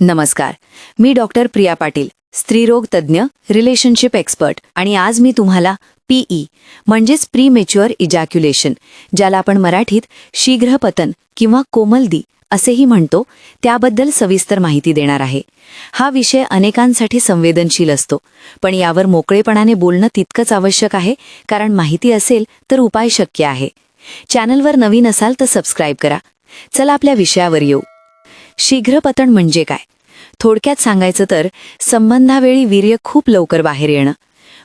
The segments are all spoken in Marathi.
नमस्कार, मी डॉक्टर प्रिया पाटील, स्त्रीरोग तज्ज्ञ, रिलेशनशिप एक्सपर्ट आणि आज मी तुम्हाला पीई म्हणजेच प्रीमेच्युअर इजॅक्युलेशन, ज्याला आपण मराठीत शीघ्रपतन किंवा कोमलदी असेही म्हणतो, त्याबद्दल सविस्तर माहिती देणार आहे. हा विषय अनेकांसाठी संवेदनशील असतो, पण यावर मोकळेपणाने बोलणं तितकंच आवश्यक आहे, कारण माहिती असेल तर उपाय शक्य आहे. चॅनलवर नवीन असाल तर सबस्क्राईब करा. चला आपल्या विषयावर येऊ. शीघ्रपतन म्हणजे काय? थोडक्यात सांगायचं तर संबंधावेळी वीर्य खूप लवकर बाहेर येणं.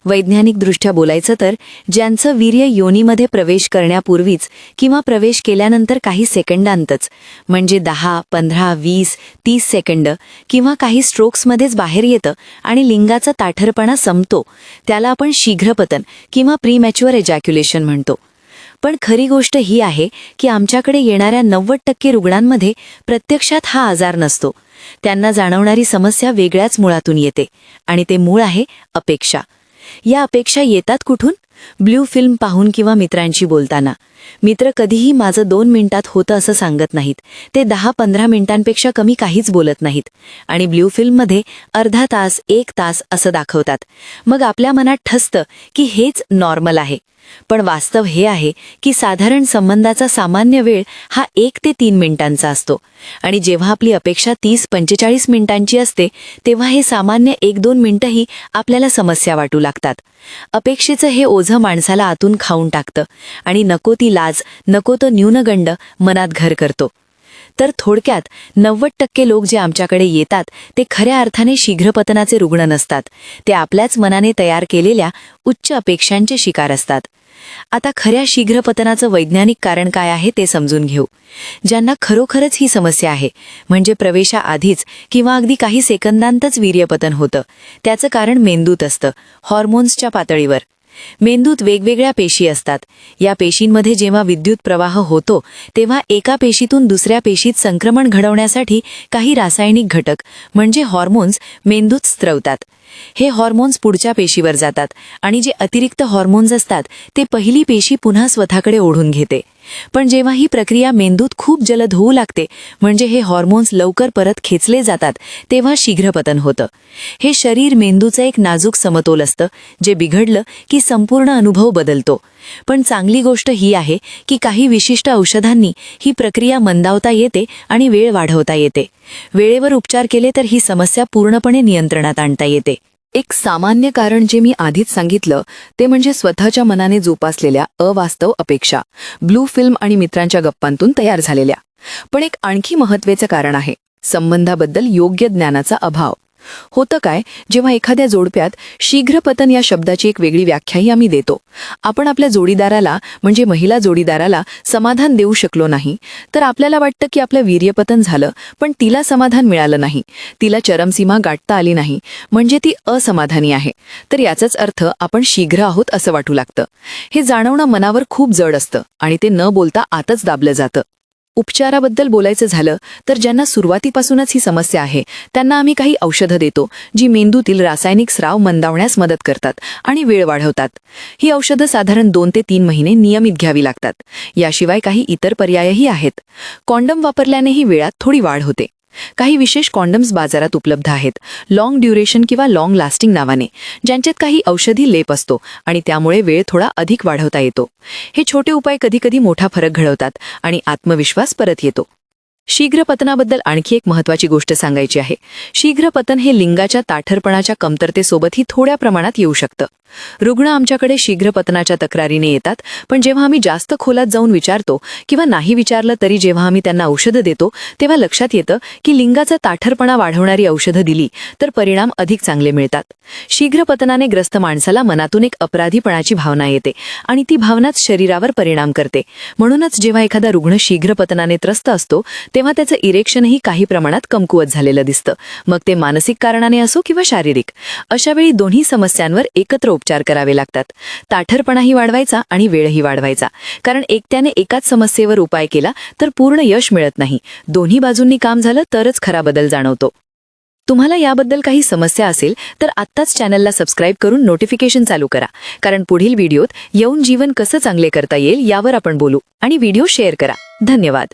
वैज्ञानिकदृष्ट्या बोलायचं तर ज्यांचं वीर्य योनीमध्ये प्रवेश करण्यापूर्वीच किंवा प्रवेश केल्यानंतर काही सेकंदांतच, म्हणजे 10, 15, 20, 30 सेकंद किंवा काही स्ट्रोक्समध्येच बाहेर येतं आणि लिंगाचा ताठरपणा संपतो, त्याला आपण शीघ्रपतन किंवा प्रीमॅच्युअर एजॅक्युलेशन म्हणतो. पण खरी गोष्ट ही आहे की आमच्याकडे येणाऱ्या 90% रुग्णांमध्ये प्रत्यक्षात हा आजार नसतो. त्यांना जाणवणारी समस्या वेगळ्याच मुळातून येते, आणि ते मूळ आहे अपेक्षा. या अपेक्षा येतात कुठून? ब्लू फिल्म पाहून किंवा मित्रांशी बोलताना. मित्र कधीही माझं 2 मिनिटात होतं असं सांगत नाहीत, ते 10-15 मिनिटांपेक्षा कमी काहीच बोलत नाहीत, आणि ब्लू फिल्ममध्ये अर्धा तास 1 तास असं दाखवतात. मग आपल्या मनात ठसतं की हेच नॉर्मल आहे. पण वास्तव हे आहे की साधारण संबंधाचा सामान्य वेळ हा 1 ते 3 मिनिटांचा असतो, आणि जेव्हा आपली अपेक्षा 30-45 मिनिटांची असते तेव्हा हे सामान्य 1-2 मिनिटंही आपल्याला समस्या वाटू लागतात. अपेक्षेचं हे ओझं माणसाला आतून खाऊन टाकतं, आणि नको ती लाज, नको तो न्यूनगंड मनात घर करतो. तर थोडक्यात 90% लोक जे आमच्याकडे येतात ते खऱ्या अर्थाने शीघ्रपतनाचे रुग्ण नसतात. ते आपल्याच मनाने तयार केलेल्या उच्च अपेक्षांचे शिकार असतात. आता खऱ्या शीघ्रपतनाचं वैज्ञानिक कारण काय आहे ते समजून घेऊ. ज्यांना खरोखरच ही समस्या आहे, म्हणजे प्रवेशाआधीच किंवा अगदी काही सेकंदांतच वीर्यपतन होतं, त्याचं कारण मेंदूत असतं, हॉर्मोन्सच्या पातळीवर. मेंदूत वेगवेगळ्या पेशी असतात. या पेशींमध्ये जेव्हा विद्युत प्रवाह होतो तेव्हा एका पेशीतून दुसऱ्या पेशीत संक्रमण घडवण्यासाठी काही रासायनिक घटक म्हणजे हॉर्मोन्स मेंदूत स्त्रवतात. हे हॉर्मोन्स पुढच्या पेशीवर जातात, आणि जे अतिरिक्त हॉर्मोन्स असतात ते पहिली पेशी पुन्हा स्वतःकडे ओढून घेते. पण जेव्हा ही प्रक्रिया मेंदूत खूप जलद होऊ लागते, म्हणजे हे हॉर्मोन्स लवकर परत खेचले जातात, तेव्हा शीघ्रपतन होतं. हे शरीर मेंदूचं एक नाजूक समतोल असतं, जे बिघडलं की संपूर्ण अनुभव बदलतो. पण चांगली गोष्ट ही आहे की काही विशिष्ट औषधांनी ही प्रक्रिया मंदावता येते आणि वेळ वाढवता येते. वेळेवर उपचार केले तर ही समस्या पूर्णपणे नियंत्रणात आणता येते. एक सामान्य कारण जे मी आधीच सांगितलं ते म्हणजे स्वतःच्या मनाने जोपासलेल्या अवास्तव अपेक्षा, ब्लू फिल्म आणि मित्रांच्या गप्पांतून तयार झालेल्या. पण एक आणखी महत्त्वाचं कारण आहे संबंधाबद्दल योग्य ज्ञानाचा अभाव. होतं काय, जेव्हा एखाद्या जोडप्यात शीघ्रपतन या शब्दाची एक वेगळी व्याख्याही आम्ही देतो, आपण आपल्या जोडीदाराला म्हणजे महिला जोडीदाराला समाधान देऊ शकलो नाही, तर आपल्याला वाटतं की आपलं वीर्यपतन झालं, पण तिला समाधान मिळालं नाही, तिला चरमसीमा गाठता आली नाही, म्हणजे ती असमाधानी आहे. तर याचाच अर्थ आपण शीघ्र आहोत असं वाटू लागतं. हे जाणवणं मनावर खूप जड असतं, आणि ते न बोलता आतच दाबलं जातं. उपचाराबद्दल बोलायचं झालं तर ज्यांना सुरुवातीपासूनच ही समस्या आहे त्यांना आम्ही काही औषधं देतो, जी मेंदूतील रासायनिक स्राव मंदावण्यास मदत करतात आणि वेळ वाढवतात. ही औषधं साधारण 2 ते 3 महिने नियमित घ्यावी लागतात. याशिवाय काही इतर पर्यायही आहेत. कॉन्डम वापरल्यानेही वेळात थोडी वाढ होते. काही विशेष कॉन्डम्स बाजारात उपलब्ध आहेत, लॉंग ड्युरेशन किंवा लॉंग लास्टिंग नावाने, ज्यांच्यात काही औषधी लेप असतो आणि त्यामुळे वेळ थोडा अधिक वाढवता येतो. हे छोटे उपाय कधीकधी मोठा फरक घडवतात आणि आत्मविश्वास परत येतो. शीघ्रपतनाबद्दल आणखी एक महत्त्वाची गोष्ट सांगायची आहे. शीघ्रपतन हे लिंगाच्या ताठरपणाच्या कमतरतेसोबतही थोड्या प्रमाणात येऊ शकतं. रुग्ण आमच्याकडे शीघ्रपतनाच्या तक्रारीने येतात, पण जेव्हा आम्ही जास्त खोलात जाऊन विचारतो किंवा नाही विचारलं तरी जेव्हा आम्ही त्यांना औषधं देतो तेव्हा लक्षात येतं की लिंगाचा ताठरपणा वाढवणारी औषधं दिली तर परिणाम अधिक चांगले मिळतात. शीघ्रपतनाने ग्रस्त माणसाला मनातून एक अपराधीपणाची भावना येते, आणि ती भावनाच शरीरावर परिणाम करते. म्हणूनच जेव्हा एखादा रुग्ण शीघ्रपतनाने त्रस्त असतो तेव्हा त्याचं इरेक्शनही काही प्रमाणात कमकुवत झालेलं दिसतं, मग ते मानसिक कारणाने असो किंवा शारीरिक. अशावेळी दोन्ही समस्यांवर एकत्र उपचार करावे लागतात. ताठरपणाही वाढवायचा आणि वेळही वाढवायचा, कारण एकट्याने एकाच समस्येवर उपाय केला तर पूर्ण यश मिळत नाही. दोन्ही बाजूंनी काम झालं तरच खरा बदल जाणवतो. तुम्हाला याबद्दल काही समस्या असेल तर आत्ताच चॅनलला सबस्क्राईब करून नोटिफिकेशन चालू करा, कारण पुढील व्हिडिओत यौन जीवन कसं चांगले करता येईल यावर आपण बोलू. आणि व्हिडिओ शेअर करा. धन्यवाद.